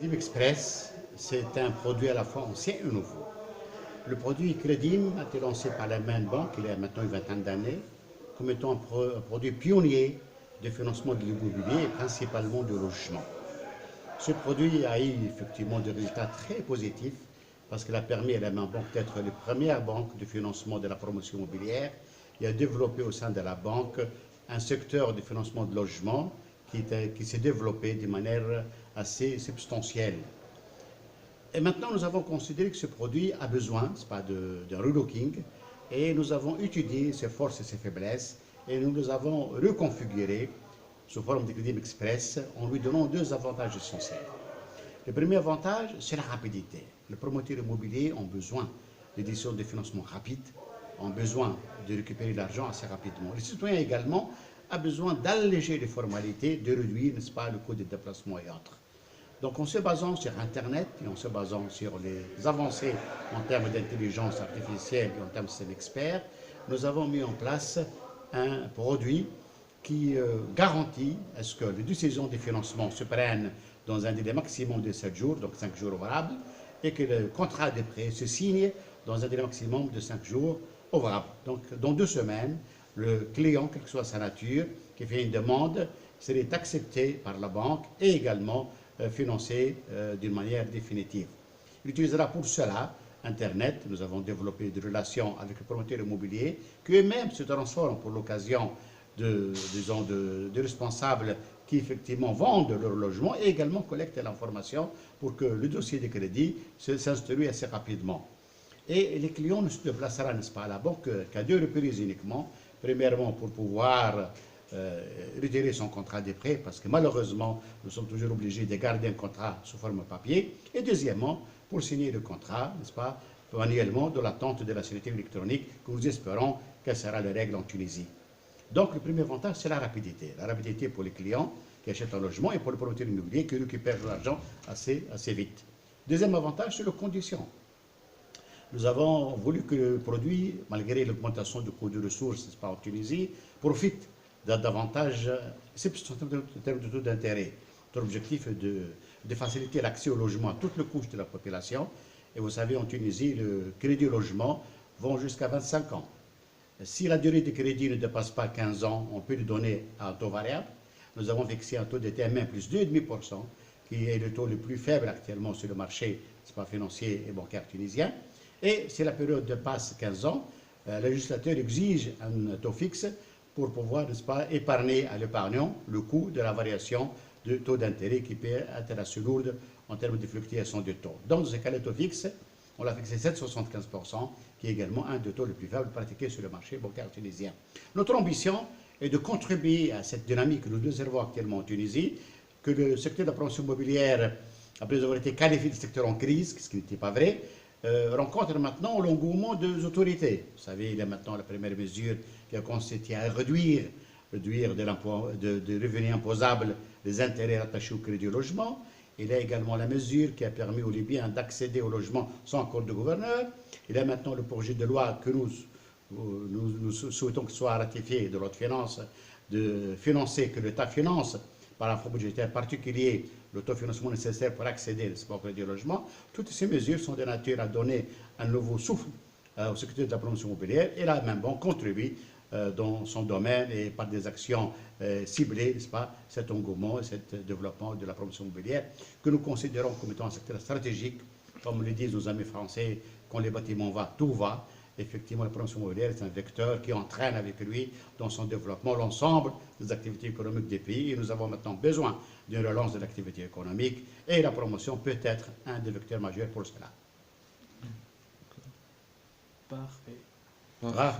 Crédit Express, c'est un produit à la fois ancien et nouveau. Le produit Crédim a été lancé par la Main Banque il y a maintenant une vingtaine d'années comme étant un produit pionnier de financement de l'immobilier et principalement du logement. Ce produit a eu effectivement des résultats très positifs parce qu'il a permis à la Main Banque d'être la première banque de financement de la promotion immobilière et a développé au sein de la banque un secteur de financement de logement qui s'est développé de manière assez substantielle. Et maintenant, nous avons considéré que ce produit a besoin, c'est pas d'un relooking, et nous avons étudié ses forces et ses faiblesses, et nous les avons reconfigurés sous forme de Crédit Express en lui donnant deux avantages essentiels. Le premier avantage, c'est la rapidité. Les promoteurs immobiliers ont besoin d'éditions de financement rapides, ont besoin de récupérer l'argent assez rapidement. Les citoyens également ont besoin d'alléger les formalités, de réduire, n'est-ce pas, le coût des déplacements et autres. Donc en se basant sur Internet et en se basant sur les avancées en termes d'intelligence artificielle et en termes de système expert, nous avons mis en place un produit qui garantit à ce que les décisions de financement se prennent dans un délai maximum de 7 jours, donc 5 jours ouvrables, et que le contrat de prêt se signe dans un délai maximum de 5 jours ouvrables. Donc dans 2 semaines, le client, quelle que soit sa nature, qui fait une demande, serait accepté par la banque et également financé d'une manière définitive. Il utilisera pour cela Internet. Nous avons développé des relations avec les promoteurs immobiliers qui eux-mêmes se transforment pour l'occasion de responsables qui effectivement vendent leur logement et également collectent l'information pour que le dossier de crédit s'instruise assez rapidement. Et les clients ne se déplaceront, n'est-ce pas, à la banque qu'à 2 reprises uniquement. Premièrement, pour pouvoir retirer son contrat de prêt, parce que malheureusement, nous sommes toujours obligés de garder un contrat sous forme papier. Et deuxièmement, pour signer le contrat, n'est-ce pas, manuellement, de l'attente de la signature électronique, que nous espérons qu'elle sera la règle en Tunisie. Donc, le premier avantage, c'est la rapidité. La rapidité pour les clients qui achètent un logement et pour les promoteurs immobiliers qui récupèrent l'argent assez vite. Deuxième avantage, c'est les conditions. Nous avons voulu que le produit, malgré l'augmentation du coût de ressources, n'est-ce pas, en Tunisie, profite davantage en termes de taux d'intérêt. Notre objectif est de faciliter l'accès au logement à toutes les couches de la population. Et vous savez, en Tunisie, le crédit au logement va jusqu'à 25 ans. Si la durée de crédit ne dépasse pas 15 ans, on peut lui donner un taux variable. Nous avons fixé un taux de TMM plus 2,5%, qui est le taux le plus faible actuellement sur le marché financier et bancaire tunisien. Et si la période dépasse 15 ans, le législateur exige un taux fixe pour pouvoir, n'est-ce pas, épargner à l'épargnant le coût de la variation de taux d'intérêt qui peut être assez lourde en termes de fluctuation de taux. Dans ce cas, le taux fixe, on l'a fixé 7,75%, qui est également un des taux les plus faibles pratiqués sur le marché bancaire tunisien. Notre ambition est de contribuer à cette dynamique que nous observons actuellement en Tunisie, que le secteur de la promotion immobilière, après avoir été qualifié de secteur en crise, ce qui n'était pas vrai, rencontre maintenant l'engouement des autorités. Vous savez, il y a maintenant la première mesure qui a consisté à réduire de revenus imposables les intérêts attachés au crédit au logement. Il y a également la mesure qui a permis aux Libyens d'accéder au logement sans accord de gouverneur. Il y a maintenant le projet de loi que nous souhaitons qu'il soit ratifié de l'autre finance, de financer, que l'État finance par un fonds budgétaire particulier l'autofinancement nécessaire pour accéder au crédit au logement. Toutes ces mesures sont de nature à donner un nouveau souffle au secteur de la promotion immobilière et la Main Banque contribue dans son domaine et par des actions ciblées, n'est-ce pas, cet engouement et cet développement de la promotion immobilière que nous considérons comme étant un secteur stratégique. Comme le disent nos amis français, quand les bâtiments vont, tout va. Effectivement, la promotion immobilière est un vecteur qui entraîne avec lui dans son développement l'ensemble des activités économiques des pays. Et nous avons maintenant besoin d'une relance de l'activité économique et la promotion peut être un des vecteurs majeurs pour cela. Parfait. Voilà.